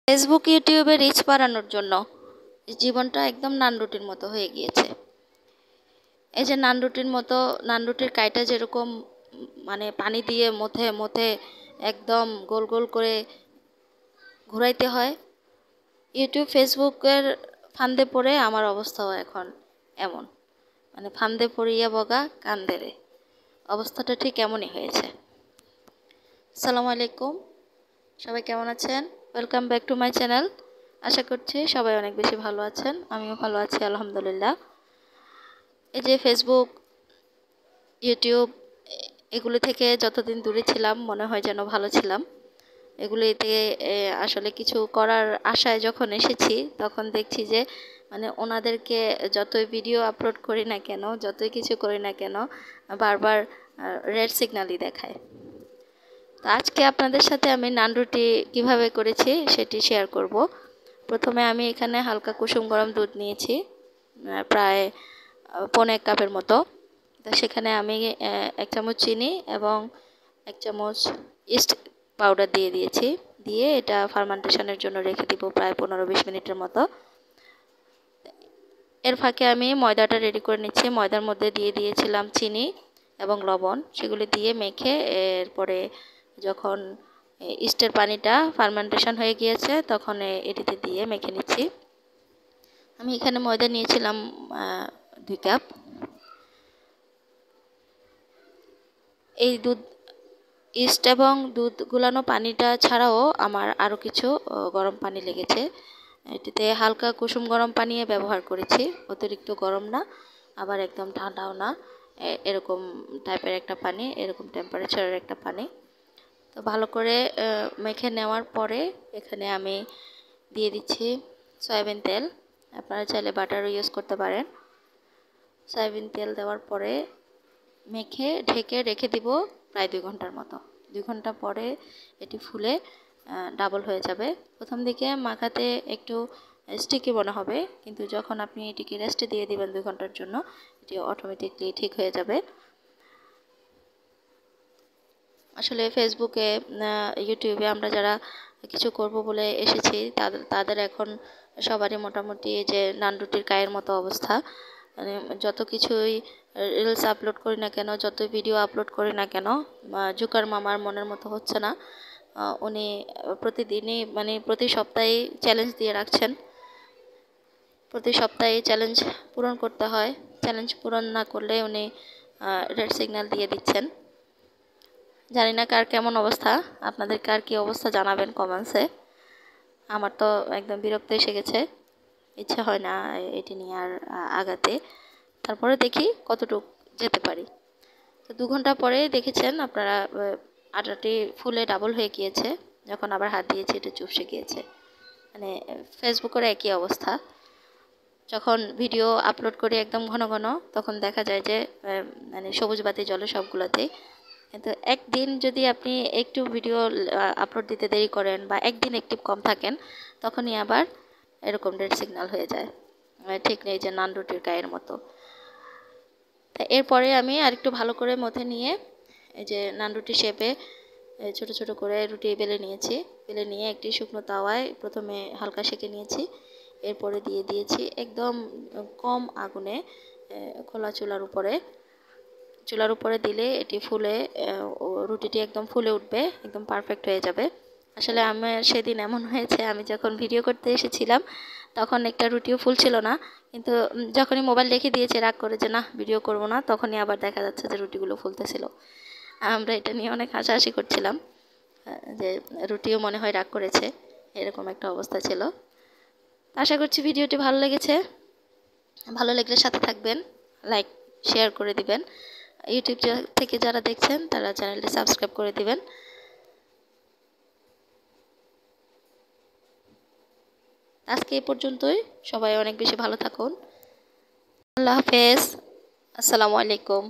Facebook ইউটিউবে rich বাড়ানোর জন্য জীবনটা একদম নানরুটির মতো হয়ে গিয়েছে। এই যে নানরুটির কাইটা যেরকম মানে পানি দিয়ে মথে মথে একদম গোল গোল করে ঘুরাইতে হয়, ইউটিউব ফেসবুকের ফান্দে পড়ে আমার অবস্থাও এখন এমন, মানে ফান্দে পড়িয়া বগা কান্দেরে অবস্থাটা ঠিক এমনই হয়েছে। আসসালামু আলাইকুম, সবাই কেমন আছেন? Welcome back to my channel. আশা করছি সবাই অনেক বেশি ভালো আছেন, আমিও ভালো আছি আলহামদুলিল্লাহ। এই যে ফেসবুক, ইউটিউব এগুলো থেকে যতদিন দূরে ছিলাম মনে হয় যেন ভালো ছিলাম। এগুলিতে আসলে কিছু করার আশায় যখন এসেছি তখন দেখছি যে মানে ওনাদেরকে যতই ভিডিও আপলোড করি না কেন, যতই কিছু করি না কেন, বারবার রেড সিগন্যালই দেখায়। তো আজকে আপনাদের সাথে আমি নান রুটি কীভাবে করেছি সেটি শেয়ার করব। প্রথমে আমি এখানে হালকা কুসুম গরম দুধ নিয়েছি, প্রায় 1.5 কাপের মতো। তো সেখানে আমি 1 চামচ চিনি এবং 1 চামচ ইস্ট পাউডার দিয়ে দিয়েছি। দিয়ে এটা ফার্মেন্টেশনের জন্য রেখে দিব প্রায় 15-20 মিনিটের মতো। এর ফাঁকে আমি ময়দাটা রেডি করে নিচ্ছি। ময়দার মধ্যে দিয়ে দিয়েছিলাম চিনি এবং লবণ, সেগুলি দিয়ে মেখে এরপরে যখন ইস্টের পানিটা ফার্মেন্টেশন হয়ে গিয়েছে তখন এটিতে দিয়ে মেখে নিচ্ছি। আমি এখানে ময়দা নিয়েছিলাম 2 কাপ। এই দুধ, ইস্ট এবং দুধ গুলানো পানিটা ছাড়াও আমার আরও কিছু গরম পানি লেগেছে। এটিতে হালকা কুসুম গরম পানি ব্যবহার করেছি, অতিরিক্ত গরম না আবার একদম ঠান্ডাও না, এরকম টাইপের একটা পানি, এরকম টেম্পারেচারের একটা পানি। তো ভালো করে মেখে নেওয়ার পরে এখানে আমি দিয়ে দিচ্ছি সয়াবিন তেল। আপনারা চাইলে বাটারও ইউজ করতে পারেন। সয়াবিন তেল দেওয়ার পরে মেখে ঢেকে রেখে দিব প্রায় 2 ঘন্টার মতো। 2 ঘন্টা পরে এটি ফুলে ডাবল হয়ে যাবে। প্রথম দিকে মাখাতে একটু স্টিকি মনে হবে, কিন্তু যখন আপনি এটিকে রেস্টে দিয়ে দিবেন 2 ঘন্টার জন্য, এটি অটোমেটিকলি ঠিক হয়ে যাবে। আসলে ফেসবুকে, ইউটিউবে আমরা যারা কিছু করব বলে এসেছি তাদের এখন সবারই মোটামুটি যে নান রুটির কায়ের মতো অবস্থা। মানে যত কিছুই রিলস আপলোড করি না কেন, যত ভিডিও আপলোড করি না কেন, জুকার মামার মনের মতো হচ্ছে না। উনি প্রতিদিনই মানে প্রতি সপ্তাহেই চ্যালেঞ্জ দিয়ে রাখছেন। প্রতি সপ্তাহে চ্যালেঞ্জ পূরণ করতে হয়। চ্যালেঞ্জ পূরণ না করলে উনি রেড সিগন্যাল দিয়ে দিচ্ছেন। জানি না কার কেমন অবস্থা, আপনাদের কার কী অবস্থা জানাবেন কমেন্টসে। আমার তো একদম বিরক্ত এসে গেছে, ইচ্ছা হয় না এটি নিয়ে আর আগাতে। তারপরে দেখি কতটুকু যেতে পারি। তো 2 ঘন্টা পরে দেখেছেন আপনারা, আটাটি ফুলে ডাবল হয়ে গিয়েছে। যখন আবার হাত দিয়েছি এটা চুপসে গিয়েছে। মানে ফেসবুকের একই অবস্থা। যখন ভিডিও আপলোড করি একদম ঘন ঘন তখন দেখা যায় যে মানে সবুজ বাতি জ্বলে সবগুলোতেই। কিন্তু একদিন যদি আপনি একটু ভিডিও আপলোড দিতে দেরি করেন বা একদিন অ্যাক্টিভ কম থাকেন, তখনই আবার এরকম রেড সিগন্যাল হয়ে যায়। ঠিক নেই যে নান রুটির গায়ের মতো। এরপরে আমি আরেকটু ভালো করে মথে নিয়ে এই যে নান রুটি শেপে ছোট ছোট করে রুটি বেলে নিয়েছি। বেলে নিয়ে একটি শুকনো তাওয়ায় প্রথমে হালকা সেঁকে নিয়েছি। এরপরে দিয়ে দিয়েছি একদম কম আগুনে, খোলা চুলার উপরে দিলে এটি ফুলে রুটিটি একদম ফুলে উঠবে, একদম পারফেক্ট হয়ে যাবে। আসলে আমার সেদিন এমন হয়েছে, আমি যখন ভিডিও করতে এসেছিলাম তখন একটা রুটিও ফুলছিল না, কিন্তু যখনই মোবাইল রেখে দিয়েছে রাগ করে যে না ভিডিও করব না, তখনই আবার দেখা যাচ্ছে যে রুটিগুলো ফুলতেছিল। আমরা এটা নিয়ে অনেক হাসাহাসি করছিলাম যে রুটিও মনে হয় রাগ করেছে, এরকম একটা অবস্থা ছিল। আশা করছি ভিডিওটি ভালো লেগেছে। ভালো লাগলে সাথে থাকবেন, লাইক শেয়ার করে দিবেন। ইউটিউব থেকে যারা দেখছেন তারা চ্যানেলটি সাবস্ক্রাইব করে দিবেন। আজকে এই পর্যন্তই। সবাই অনেক বেশি ভালো থাকুন। আল্লাহ হাফেজ। আসসালামু আলাইকুম।